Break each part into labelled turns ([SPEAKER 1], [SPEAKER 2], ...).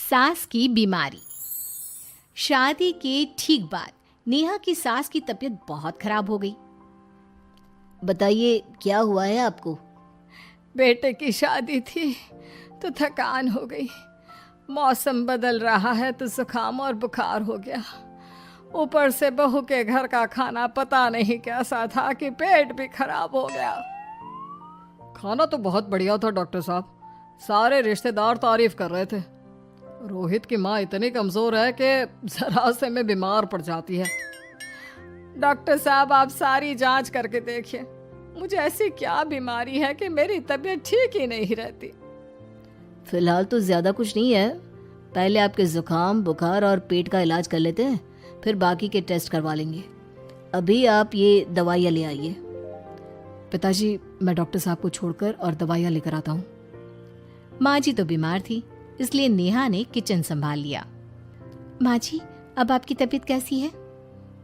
[SPEAKER 1] सास की बीमारी। शादी के ठीक बाद नेहा की सास की तबीयत बहुत खराब हो गई।
[SPEAKER 2] बताइए क्या हुआ है आपको?
[SPEAKER 3] बेटे की शादी थी तो थकान हो गई। मौसम बदल रहा है तो जुकाम और बुखार हो गया। ऊपर से बहू के घर का खाना पता नहीं कैसा था कि पेट भी खराब हो गया। खाना तो बहुत बढ़िया था डॉक्टर साहब, सारे रिश्तेदार तारीफ कर रहे थे। रोहित की माँ इतनी कमजोर है कि जरा से में बीमार पड़ जाती है। डॉक्टर साहब आप सारी जांच करके देखिए, मुझे ऐसी क्या बीमारी है कि मेरी तबीयत ठीक ही नहीं रहती।
[SPEAKER 2] फिलहाल तो ज्यादा कुछ नहीं है, पहले आपके जुकाम बुखार और पेट का इलाज कर लेते हैं, फिर बाकी के टेस्ट करवा लेंगे। अभी आप ये दवाइयाँ ले आइए।
[SPEAKER 3] पिताजी मैं डॉक्टर साहब को छोड़कर और दवाइयाँ लेकर आता हूँ।
[SPEAKER 1] माँ जी तो बीमार थी, इसलिए नेहा ने किचन संभाल लिया। माँ जी अब आपकी तबीयत कैसी है?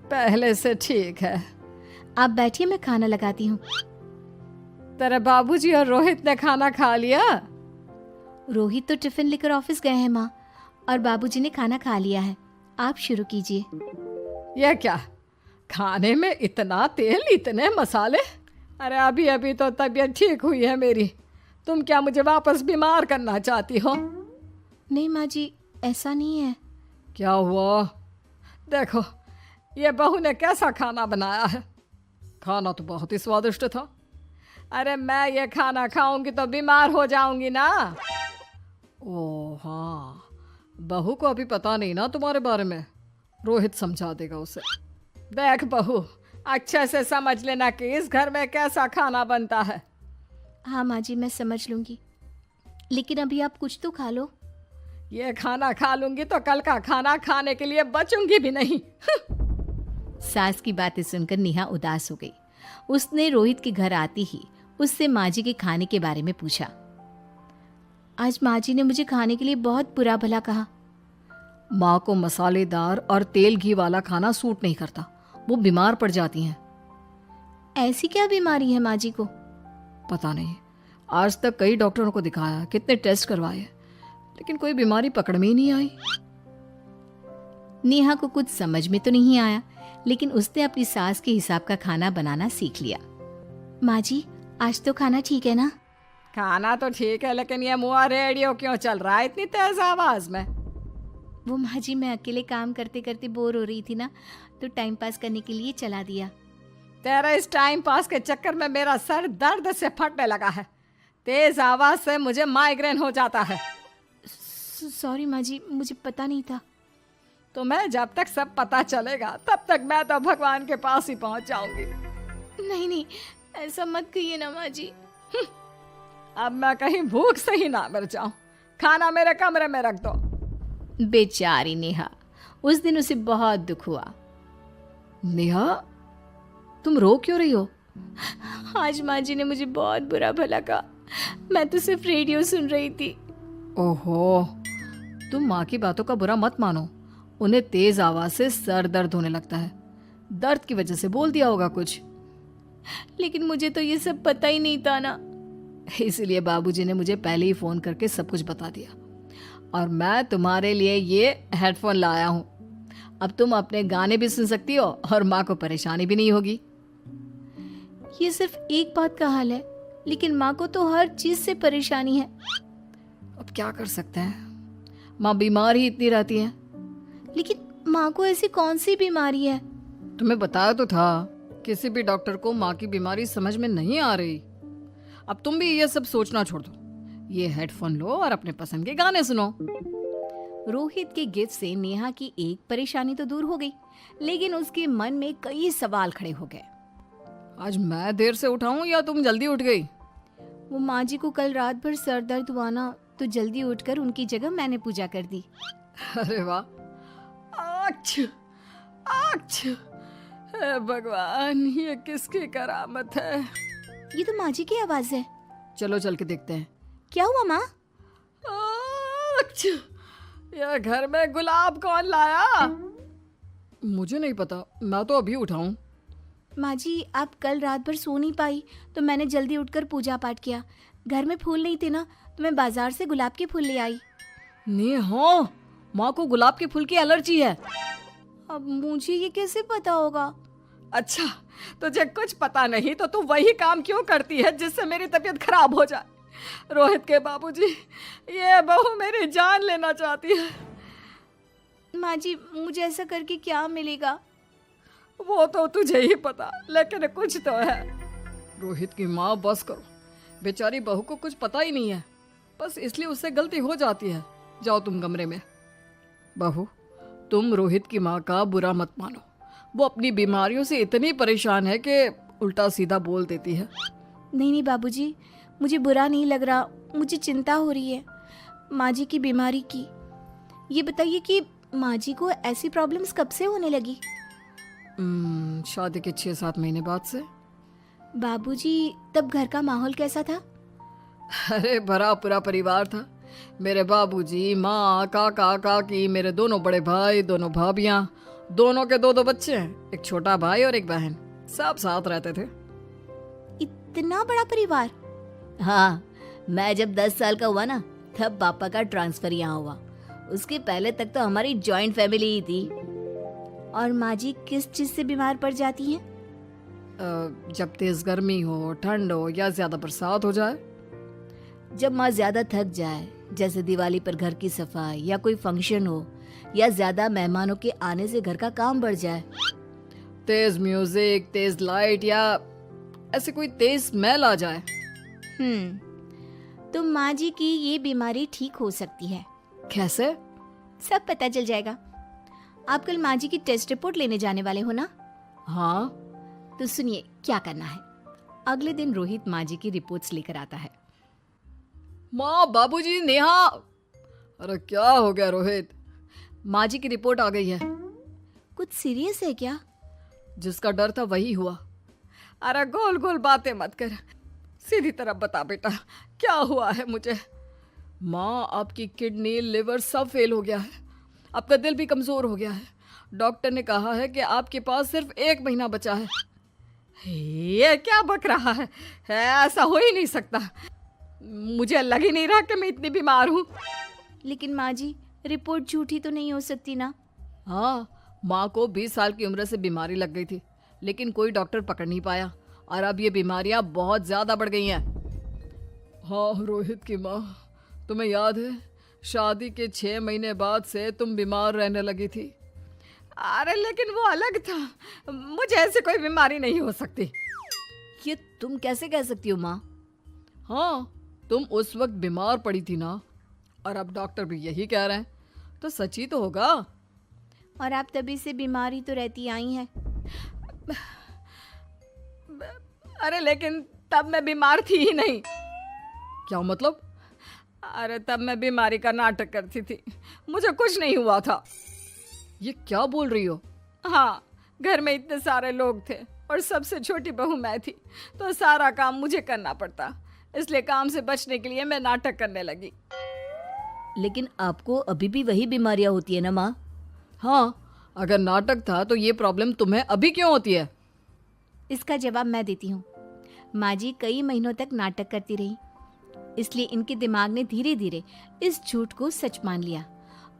[SPEAKER 3] पहले से ठीक है।
[SPEAKER 1] आप बैठिए, मैं खाना लगाती हूँ।
[SPEAKER 3] तेरे बाबूजी और रोहित ने खाना खा लिया?
[SPEAKER 1] रोहित तो टिफिन लेकर ऑफिस गए हैं माँ, और बाबूजी ने खाना खा लिया है। आप शुरू कीजिए।
[SPEAKER 3] यह क्या, खाने में इतना तेल इतने मसाले? अरे अभी अभी तो तबीयत ठीक हुई है मेरी, तुम क्या मुझे वापस बीमार करना चाहती हो?
[SPEAKER 1] नहीं माँ जी, ऐसा नहीं है।
[SPEAKER 3] क्या हुआ? देखो ये बहू ने कैसा खाना बनाया है। खाना तो बहुत ही स्वादिष्ट था। अरे मैं ये खाना खाऊंगी तो बीमार हो जाऊंगी ना। ओह हाँ, बहू को अभी पता नहीं ना तुम्हारे बारे में, रोहित समझा देगा उसे। देख बहू, अच्छे से समझ लेना कि इस घर में कैसा खाना बनता है।
[SPEAKER 1] हाँ माँ जी, मैं समझ लूंगी, लेकिन अभी आप कुछ तो खा लो।
[SPEAKER 3] ये खाना खा लूंगी तो कल का खाना खाने के लिए बचूंगी भी नहीं।
[SPEAKER 1] सास की बातें सुनकर नेहा उदास हो गई। उसने रोहित के घर आती ही उससे माँ जी के खाने के बारे में पूछा। आज माँ जी ने मुझे खाने के लिए बहुत बुरा भला कहा।
[SPEAKER 3] माँ को मसालेदार और तेल घी वाला खाना सूट नहीं करता, वो बीमार पड़ जाती हैं।
[SPEAKER 1] ऐसी क्या बीमारी है माँ जी को?
[SPEAKER 3] पता नहीं, आज तक कई डॉक्टरों को दिखाया, कितने टेस्ट करवाए, लेकिन कोई बीमारी पकड़ में ही नहीं आई।
[SPEAKER 1] नेहा को कुछ समझ में तो नहीं आया, लेकिन उसने अपनी सास के हिसाब का खाना बनाना सीख लिया। माँ जी आज तो खाना ठीक है ना?
[SPEAKER 3] खाना तो ठीक है, लेकिन ये मुआ रेडियो क्यों चल रहा है इतनी तेज आवाज में?
[SPEAKER 1] वो माँ जी मैं अकेले काम करते करते बोर हो रही थी ना, तो टाइम पास करने के लिए चला दिया।
[SPEAKER 3] तेरा इस टाइम पास के चक्कर में मेरा सर दर्द से फटने लगा है। तेज आवाज से मुझे माइग्रेन हो जाता है।
[SPEAKER 1] सॉरी माँ जी, मुझे पता नहीं था।
[SPEAKER 3] तुम्हें जब तक सब पता चलेगा तब तक मैं तो भगवान के पास ही पहुंच जाऊंगी।
[SPEAKER 1] नहीं नहीं, ऐसा मत कहिए ना माँ जी।
[SPEAKER 3] अब मैं कहीं भूख से ही ना मर जाऊं। खाना मेरे कमरे में रख दो।
[SPEAKER 1] बेचारी नेहा, उस दिन उसे बहुत दुख हुआ।
[SPEAKER 3] नेहा तुम रो क्यों रही हो?
[SPEAKER 1] आज माँ जी ने मुझे बहुत बुरा भला कहा, मैं तो सिर्फ रेडियो सुन रही थी।
[SPEAKER 3] ओहो, तुम माँ की बातों का बुरा मत मानो, उन्हें तेज आवाज से सर दर्द होने लगता है, दर्द की वजह से बोल दिया होगा कुछ।
[SPEAKER 1] लेकिन मुझे तो ये सब पता ही नहीं था ना,
[SPEAKER 3] इसलिए बाबूजी ने मुझे पहले ही फोन करके सब कुछ बता दिया, और मैं तुम्हारे लिए ये हेडफोन लाया हूँ। अब तुम अपने गाने भी सुन सकती हो और माँ को परेशानी भी नहीं होगी।
[SPEAKER 1] ये सिर्फ एक बात का हाल है, लेकिन माँ को तो हर चीज से परेशानी है।
[SPEAKER 3] अब क्या कर सकते हैं, माँ बीमार ही इतनी रहती है।
[SPEAKER 1] लेकिन माँ को ऐसी कौन सी बीमारी है?
[SPEAKER 3] तुम्हें बताया तो था, किसी भी डॉक्टर को माँ की बीमारी समझ में नहीं आ रही। अब तुम भी ये सब सोचना छोड़ दो, ये हेडफोन लो और अपने पसंद के गाने सुनो।
[SPEAKER 1] रोहित के गिफ्ट से नेहा की एक परेशानी तो दूर हो गई, लेकिन उसके मन में कई सवाल खड़े हो गए।
[SPEAKER 3] आज मैं देर से उठाऊं या तुम जल्दी उठ गई?
[SPEAKER 1] वो माँ जी को कल रात भर सर दर्द हुआ ना, तो जल्दी उठकर उनकी जगह मैंने पूजा कर दी।
[SPEAKER 3] अरे वाह, अच्छा अच्छा, हे भगवान ये किसकी करामत है?
[SPEAKER 1] ये तो माँ जी की आवाज है।
[SPEAKER 3] चलो चल के देखते हैं।
[SPEAKER 1] क्या हुआ माँ?
[SPEAKER 3] अच्छा, यह घर में गुलाब कौन लाया? मुझे नहीं पता, मैं तो अभी उठा हूँ।
[SPEAKER 1] माँ जी आप कल रात भर सो नहीं पाई, तो मैंने जल्दी उठकर पूजा पाठ किया। घर में फूल नहीं थे ना, तो मैं बाजार से गुलाब के फूल ले आई।
[SPEAKER 3] नेहा, माँ को गुलाब के फूल की एलर्जी है।
[SPEAKER 1] अब मुझे ये कैसे पता होगा?
[SPEAKER 3] अच्छा, तुझे कुछ पता नहीं तो तू वही काम क्यों करती है जिससे मेरी तबीयत खराब हो जाए? रोहित के बाबूजी, ये बहू मेरी जान लेना चाहती है।
[SPEAKER 1] माँ जी, मुझे ऐसा करके क्या मिलेगा?
[SPEAKER 3] वो तो तुझे ही पता, लेकिन कुछ तो है। रोहित की माँ, बस करो। बेचारी बहू को कुछ पता ही नहीं है, बस इसलिए उससे गलती हो जाती है। जाओ तुम कमरे में। बहू, तुम रोहित की माँ का बुरा मत मानो। वो अपनी बीमारियों से इतनी परेशान है कि उल्टा सीधा बोल देती है।
[SPEAKER 1] नहीं नहीं बाबूजी, मुझे बुरा नहीं लग रहा, मुझे चिंता हो रही है माँ जी की बीमारी की। ये बताइए कि माँ जी को ऐसी प्रॉब्लम्स कब से होने लगी?
[SPEAKER 3] शादी के 6-7 महीने बाद से।
[SPEAKER 1] बाबूजी, तब घर का माहौल कैसा था?
[SPEAKER 3] अरे भरा पूरा परिवार था। मेरे बाबूजी, माँ, काका, काकी, मेरे दोनों बड़े भाई, दोनों भाभियाँ, दोनों के 2-2 बच्चे हैं, एक छोटा भाई और एक बहन। सब साथ रहते थे।
[SPEAKER 1] इतना बड़ा परिवार?
[SPEAKER 2] हाँ, मैं जब 10 साल का हुआ ना, तब पापा का ट्रांसफर यहाँ हुआ। उसके पहले तक तो हमारी जॉइंट फैमिली ही थी।
[SPEAKER 1] और माँ जी किस चीज से बीमार पड़ जाती हैं?
[SPEAKER 3] जब तेज गर्मी हो, ठंड हो या ज्यादा बरसात हो जाए।
[SPEAKER 2] जब माँ ज्यादा थक जाए, जैसे दिवाली पर घर की सफाई या कोई फंक्शन हो, या ज्यादा मेहमानों के आने से घर का काम बढ़ जाए।
[SPEAKER 3] तेज म्यूजिक, तेज लाइट या ऐसे कोई तेज स्मेल आ जाए।
[SPEAKER 1] तो माँ जी की ये बीमारी ठीक हो सकती है।
[SPEAKER 3] कैसे?
[SPEAKER 1] सब पता चल जाएगा। आप कल माँ जी की टेस्ट रिपोर्ट लेने जाने वाले हो ना?
[SPEAKER 3] हाँ।
[SPEAKER 1] तो सुनिए क्या करना है। अगले दिन रोहित माँ जी की रिपोर्ट्स लेकर आता है।
[SPEAKER 3] माँ, बाबूजी, नेहा। अरे क्या हो गया रोहित? माँ जी की रिपोर्ट आ गई है।
[SPEAKER 1] कुछ सीरियस है क्या?
[SPEAKER 3] जिसका डर था वही हुआ। अरे गोल गोल बातें मत कर, सीधी तरफ बता बेटा, क्या हुआ है मुझे? माँ, आपकी किडनी, लिवर सब फेल हो गया है। आपका दिल भी कमजोर हो गया है। डॉक्टर ने कहा है कि आपके पास सिर्फ 1 महीना बचा है। ये क्या बक रहा है? ऐसा हो ही नहीं सकता। मुझे लग ही नहीं रहा कि मैं इतनी बीमार हूँ।
[SPEAKER 1] लेकिन माँ जी, रिपोर्ट झूठी तो नहीं हो सकती ना?
[SPEAKER 3] हाँ, माँ को 20 साल की उम्र से बीमारी लग गई थी, लेकिन कोई डॉक्टर पकड़ नहीं पाया और अब ये बीमारियां बहुत ज्यादा बढ़ गई हैं। हाँ रोहित की माँ, तुम्हें याद है शादी के 6 महीने बाद से तुम बीमार रहने लगी थी। अरे लेकिन वो अलग था, मुझे ऐसे कोई बीमारी नहीं हो सकती।
[SPEAKER 2] ये तुम कैसे कह सकती हो माँ?
[SPEAKER 3] हाँ, तुम उस वक्त बीमार पड़ी थी ना, और अब डॉक्टर भी यही कह रहे हैं, तो सच ही तो होगा।
[SPEAKER 1] और आप तभी से बीमार ही तो रहती आई हैं।
[SPEAKER 3] अरे लेकिन तब मैं बीमार थी ही नहीं। क्या मतलब? अरे तब मैं बीमारी का नाटक करती थी, मुझे कुछ नहीं हुआ था। ये क्या बोल रही हो? हाँ, घर में इतने सारे लोग थे और सबसे छोटी बहू मैं थी, तो सारा काम मुझे करना पड़ता, इसलिए काम से बचने के लिए मैं नाटक करने लगी।
[SPEAKER 2] लेकिन आपको अभी भी वही बीमारियां होती है ना माँ?
[SPEAKER 3] हाँ, अगर नाटक था तो ये प्रॉब्लम तुम्हें अभी क्यों होती है?
[SPEAKER 1] इसका जवाब मैं देती हूँ। माँ जी कई महीनों तक नाटक करती रही, इसलिए इनके दिमाग ने धीरे धीरे इस झूठ को सच मान लिया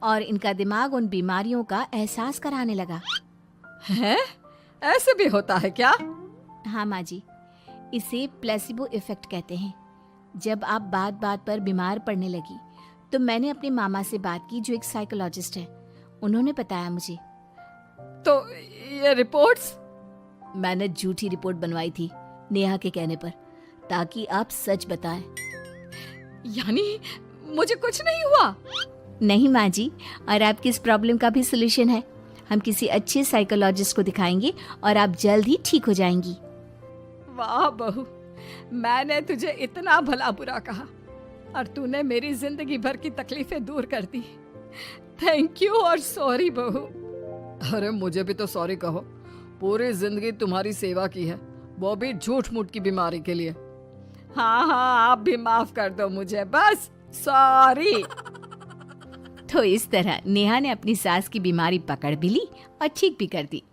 [SPEAKER 1] और इनका दिमाग उन बीमारियों का एहसास कराने लगा।
[SPEAKER 3] हैं? ऐसे भी होता है क्या?
[SPEAKER 1] हाँ माँ जी, इसे प्लेसिबो इफेक्ट कहते हैं। जब आप बात बात पर बीमार पड़ने लगी तो मैंने अपने मामा से बात की जो एक साइकोलॉजिस्ट है। उन्होंने बताया मुझे।
[SPEAKER 3] तो ये रिपोर्ट्स?
[SPEAKER 2] मैंने झूठी रिपोर्ट बनवाई थी नेहा के कहने पर, ताकि आप सच बताएं।
[SPEAKER 3] यानी मुझे कुछ नहीं हुआ?
[SPEAKER 1] नहीं माँ जी, और आपकी इस प्रॉब्लम का भी सोल्यूशन है। हम किसी अच्छे साइकोलॉजिस्ट को दिखाएंगे और आप जल्द ही ठीक हो जाएंगी।
[SPEAKER 3] वाह बहू, मैंने तुझे इतना भला बुरा कहा और तूने मेरी जिंदगी भर की तकलीफें दूर कर दी। थैंक यू और सॉरी बहू। अरे मुझे भी तो सॉरी कहो, पूरी जिंदगी तुम्हारी सेवा की है, वो भी झूठ मूठ की बीमारी के लिए। हाँ हाँ, आप भी माफ कर दो मुझे, बस सॉरी।
[SPEAKER 1] तो इस तरह नेहा ने अपनी सास की बीमारी पकड़ भी ली और ठीक भी कर दी।